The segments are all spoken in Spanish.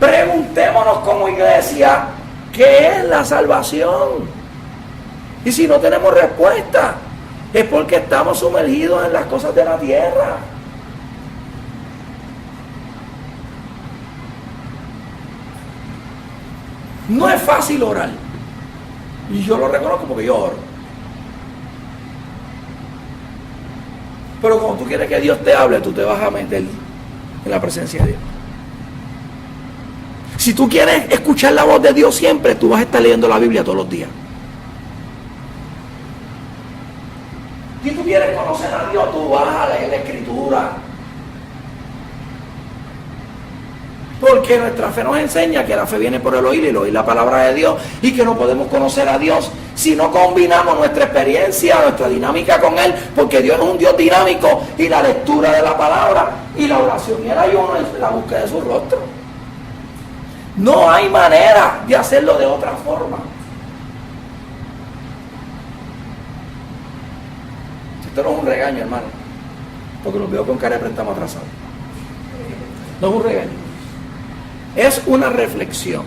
Preguntémonos como iglesia, ¿qué es la salvación? Y si no tenemos respuesta, es porque estamos sumergidos en las cosas de la tierra. No es fácil orar. Y yo lo reconozco porque yo oro. Pero cuando tú quieres que Dios te hable, tú te vas a meter en la presencia de Dios. Si tú quieres escuchar la voz de Dios siempre, tú vas a estar leyendo la Biblia todos los días. Si tú quieres conocer a Dios, tú vas a leer la Escritura. Porque nuestra fe nos enseña que la fe viene por el oír y el oír la palabra de Dios, y que no podemos conocer a Dios si no combinamos nuestra experiencia, nuestra dinámica con Él, porque Dios es un Dios dinámico, y la lectura de la palabra y la oración y el ayuno es la búsqueda de su rostro. No hay manera de hacerlo de otra forma. Esto no es un regaño, hermano, porque los veo con cara de préstamo atrasado. No es un regaño. Es una reflexión.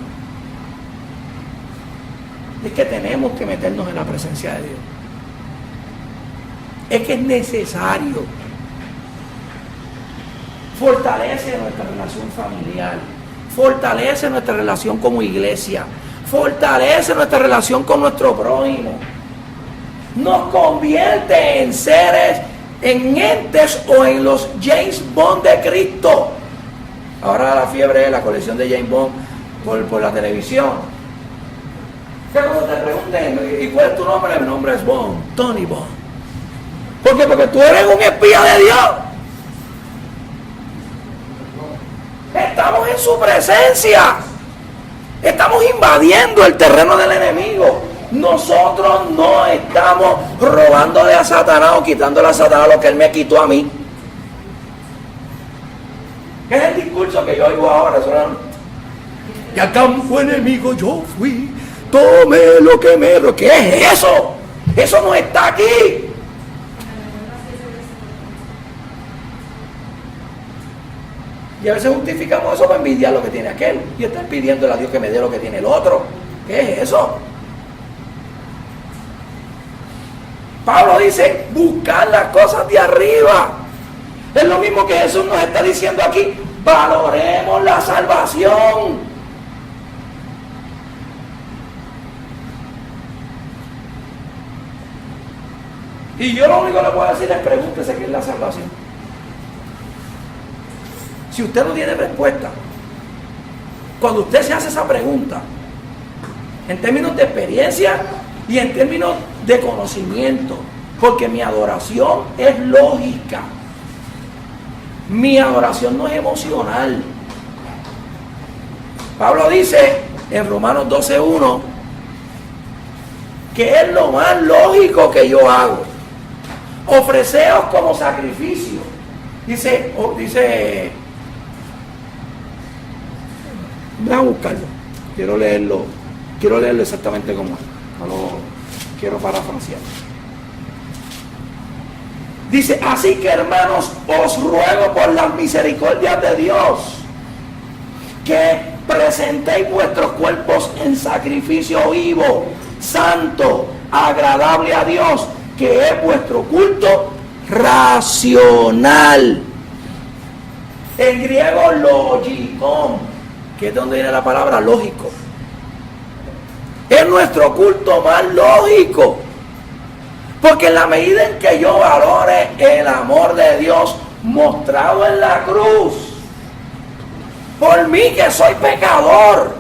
Es que tenemos que meternos en la presencia de Dios. Es que es necesario. Fortalece nuestra relación familiar. Fortalece nuestra relación como iglesia. Fortalece nuestra relación con nuestro prójimo. Nos convierte en seres, en entes o en los James Bond de Cristo. Ahora la fiebre es la colección de James Bond por la televisión. Que cuando te pregunten, ¿y cuál es tu nombre? Mi nombre es Bond, Tony Bond. ¿Por qué? Porque tú eres un espía de Dios. Estamos en su presencia. Estamos invadiendo el terreno del enemigo. Nosotros no estamos robándole a Satanás o quitándole a Satanás lo que él me quitó a mí. ¿Qué es el discurso que yo oigo ahora? Y al campo enemigo yo fui, tome lo que me... ¿Qué es eso? Eso no está aquí. Y a veces justificamos eso para envidiar lo que tiene aquel y estar pidiéndole a Dios que me dé lo que tiene el otro. ¿Qué es eso? Pablo dice, buscar las cosas de arriba. Es lo mismo que Jesús nos está diciendo aquí. Valoremos la salvación. Y yo lo único que le puedo decir es pregúntese qué es la salvación. Si usted no tiene respuesta, cuando usted se hace esa pregunta, en términos de experiencia y en términos de conocimiento, porque mi adoración es lógica. Mi adoración no es emocional. Pablo dice en Romanos 12:1 que es lo más lógico que yo hago. Ofreceos como sacrificio. Dice, voy a buscarlo. Quiero leerlo exactamente como es. No lo quiero parafrasear. Dice, así que hermanos, os ruego por las misericordias de Dios que presentéis vuestros cuerpos en sacrificio vivo, santo, agradable a Dios, que es vuestro culto racional. En griego, logikon, que es donde viene la palabra lógico. Es nuestro culto más lógico. Porque en la medida en que yo valore el amor de Dios mostrado en la cruz, por mí que soy pecador,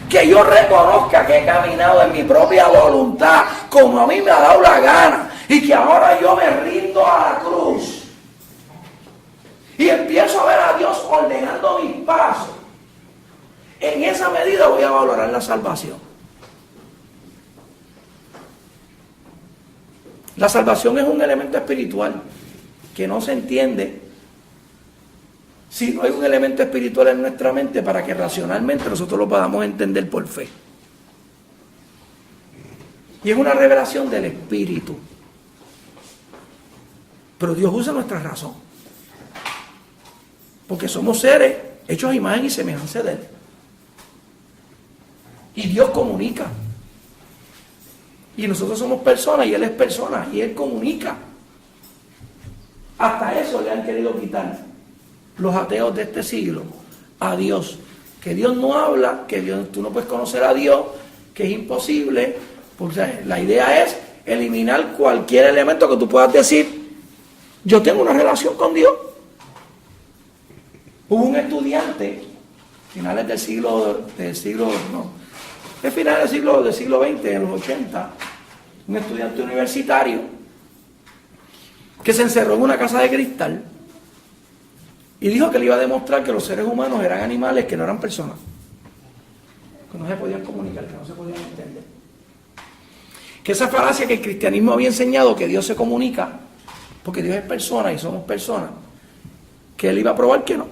que yo reconozca que he caminado en mi propia voluntad, como a mí me ha dado la gana, y que ahora yo me rindo a la cruz, y empiezo a ver a Dios ordenando mis pasos, en esa medida voy a valorar la salvación. La salvación es un elemento espiritual que no se entiende si no hay un elemento espiritual en nuestra mente para que racionalmente nosotros lo podamos entender por fe. Y es una revelación del Espíritu. Pero Dios usa nuestra razón. Porque somos seres hechos a imagen y semejanza de Él. Y Dios comunica. Y nosotros somos personas y Él es persona y Él comunica. Hasta eso le han querido quitar los ateos de este siglo a Dios. Que Dios no habla, que tú no puedes conocer a Dios, que es imposible. Porque la idea es eliminar cualquier elemento que tú puedas decir, yo tengo una relación con Dios. Hubo un estudiante, finales del siglo XX, en los 80, un estudiante universitario, que se encerró en una casa de cristal y dijo que le iba a demostrar que los seres humanos eran animales, que no eran personas, que no se podían comunicar, que no se podían entender. Que esa falacia que el cristianismo había enseñado, que Dios se comunica, porque Dios es persona y somos personas, que él iba a probar que no.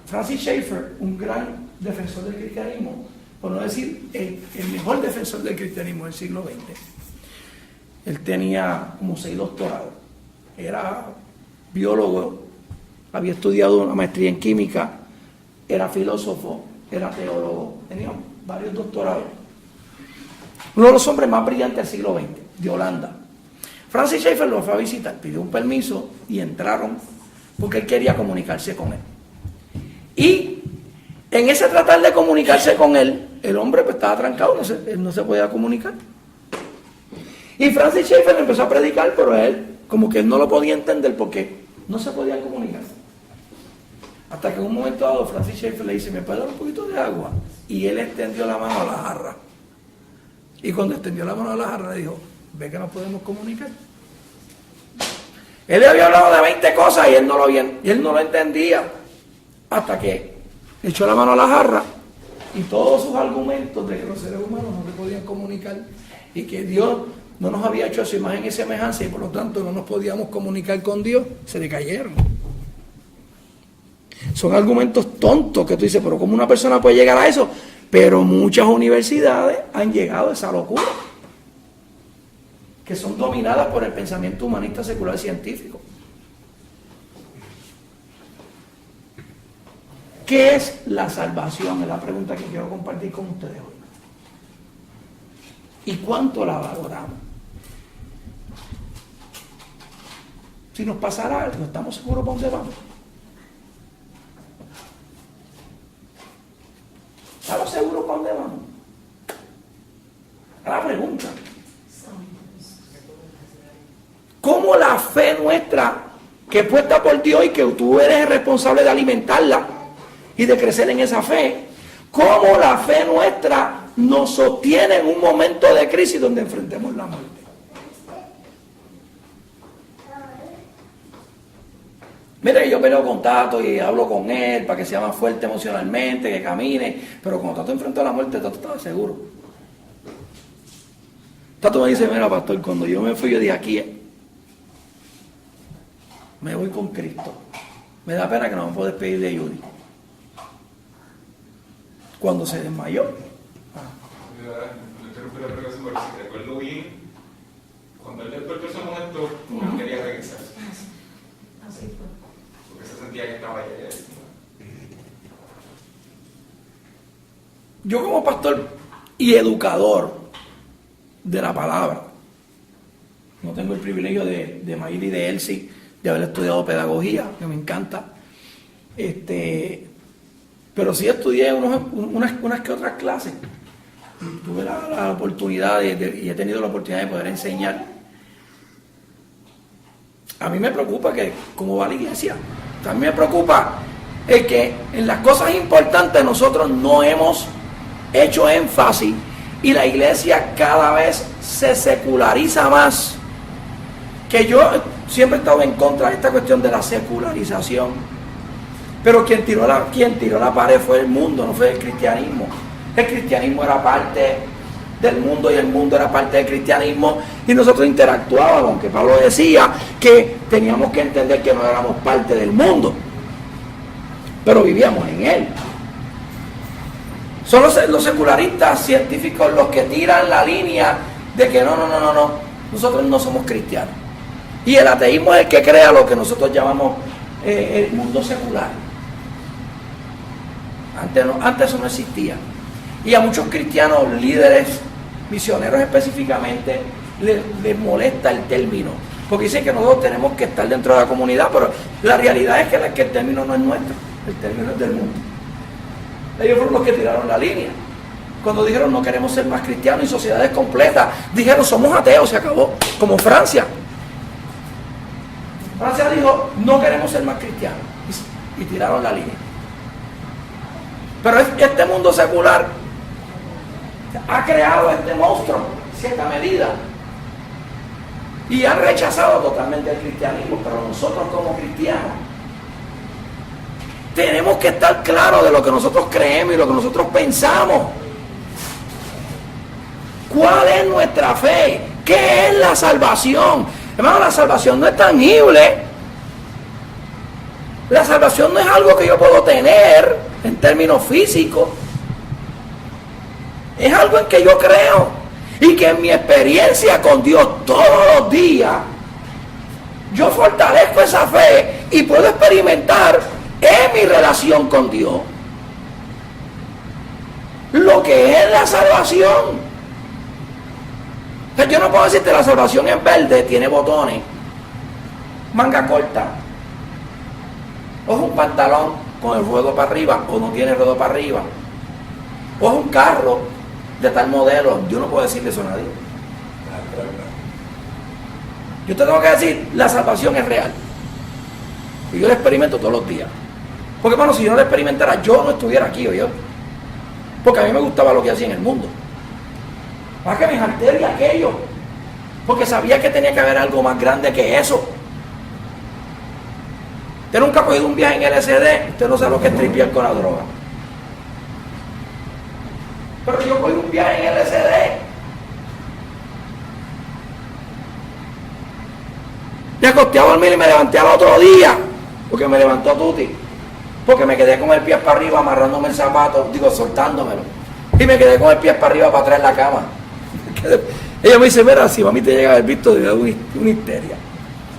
Francis Schaeffer, un gran defensor del cristianismo, por no decir el mejor defensor del cristianismo del siglo XX, él tenía como 6 doctorados, era biólogo, había estudiado una maestría en química, era filósofo, era teólogo, tenía varios doctorados. Uno de los hombres más brillantes del siglo XX, de Holanda. Francis Schaeffer lo fue a visitar, pidió un permiso y entraron porque él quería comunicarse con él. Y en ese tratar de comunicarse con él, el hombre pues estaba trancado, él no se podía comunicar. Y Francis Schaeffer empezó a predicar, pero él como que él no lo podía entender porque no se podía comunicar. Hasta que en un momento dado Francis Schaeffer le dice, ¿me puede dar un poquito de agua? Y él extendió la mano a la jarra. Y cuando extendió la mano a la jarra, le dijo, ¿ve que nos podemos comunicar? Él le había hablado de 20 cosas y él no lo entendía. Hasta que echó la mano a la jarra y todos sus argumentos de que los seres humanos no se podían comunicar y que Dios no nos había hecho a su imagen y semejanza y por lo tanto no nos podíamos comunicar con Dios, se le cayeron. Son argumentos tontos que tú dices, pero ¿cómo una persona puede llegar a eso? Pero muchas universidades han llegado a esa locura, que son dominadas por el pensamiento humanista, secular y científico. ¿Qué es la salvación? Es la pregunta que quiero compartir con ustedes hoy. ¿Y cuánto la valoramos? Si nos pasara algo, ¿estamos seguros por dónde vamos? ¿Estamos seguros por dónde vamos? La pregunta. ¿Cómo la fe nuestra, que es puesta por Dios y que tú eres el responsable de alimentarla y de crecer en esa fe, cómo la fe nuestra nos sostiene en un momento de crisis donde enfrentemos la muerte? Mire, yo peleo con Tato y hablo con él para que sea más fuerte emocionalmente, que camine, pero cuando Tato enfrentó a la muerte, Tato estaba seguro. Tato me dice, mira pastor, cuando yo me fui, yo dije, aquí me voy con Cristo. Me da pena que no me puedo despedir de Judy. Cuando se desmayó. Si recuerdo bien, cuando él despertó ese momento, él quería regresar. Así fue. Porque se sentía que estaba allá. Yo como pastor y educador de la palabra, no tengo el privilegio de Mayri y de Elsie, de haber estudiado pedagogía, que me encanta, pero sí estudié unas que otras clases. Tuve la oportunidad y he tenido la oportunidad de poder enseñar. A mí me preocupa que cómo va la iglesia. A mí me preocupa el que en las cosas importantes nosotros no hemos hecho énfasis y la iglesia cada vez se seculariza más. Que yo siempre he estado en contra de esta cuestión de la secularización, pero quien tiró la pared fue el mundo, no fue el cristianismo. El cristianismo era parte del mundo y el mundo era parte del cristianismo y nosotros interactuábamos, aunque Pablo decía que teníamos que entender que no éramos parte del mundo, pero vivíamos en él. Son los secularistas científicos los que tiran la línea de que no, nosotros no somos cristianos. Y el ateísmo es el que crea lo que nosotros llamamos el mundo secular. Antes eso no existía. Y a muchos cristianos, líderes, misioneros específicamente, les molesta el término. Porque dicen que nosotros tenemos que estar dentro de la comunidad, pero la realidad es que el término no es nuestro, el término es del mundo. Ellos fueron los que tiraron la línea. Cuando dijeron no queremos ser más cristianos y sociedades completas, dijeron somos ateos, se acabó. Como Francia. Francia dijo no queremos ser más cristianos y tiraron la línea. Pero este mundo secular ha creado este monstruo en cierta medida y han rechazado totalmente el cristianismo. Pero nosotros como cristianos tenemos que estar claros de lo que nosotros creemos y lo que nosotros pensamos. ¿Cuál es nuestra fe? ¿Qué es la salvación? Hermano, la salvación no es tangible. La salvación no es algo que yo puedo tener en términos físicos. Es algo en que yo creo. Y que en mi experiencia con Dios todos los días, yo fortalezco esa fe y puedo experimentar en mi relación con Dios lo que es la salvación. O sea, yo no puedo decirte la salvación es verde, tiene botones, manga corta, o es un pantalón con el ruedo para arriba o no tiene ruedo para arriba, o es un carro de tal modelo. Yo no puedo decirle eso a nadie. Yo te tengo que decir, la salvación es real y yo la experimento todos los días. Porque hermano, si yo no la experimentara, yo no estuviera aquí o yo, porque a mí me gustaba lo que hacía en el mundo. Para que me jalté de aquello, porque sabía que tenía que haber algo más grande que eso. Usted nunca ha cogido un viaje en LSD, usted no sabe lo que es tripear con la droga. Pero yo cogí un viaje en LSD. Me acosté a dormir y me levanté al otro día, porque me levantó Tuti, porque me quedé con el pie para arriba amarrándome el zapato, soltándomelo, y me quedé con el pie para arriba para atrás en la cama. Ella me dice, mira, si mami te llega a haber visto, de una histeria.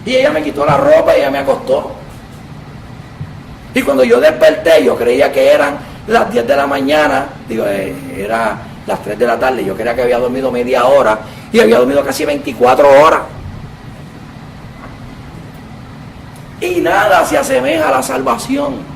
Y ella me quitó la ropa y ella me acostó. Y cuando yo desperté, yo creía que eran las 10 de la mañana, era las 3 de la tarde, yo creía que había dormido media hora, y había dormido casi 24 horas. Y nada se asemeja a la salvación.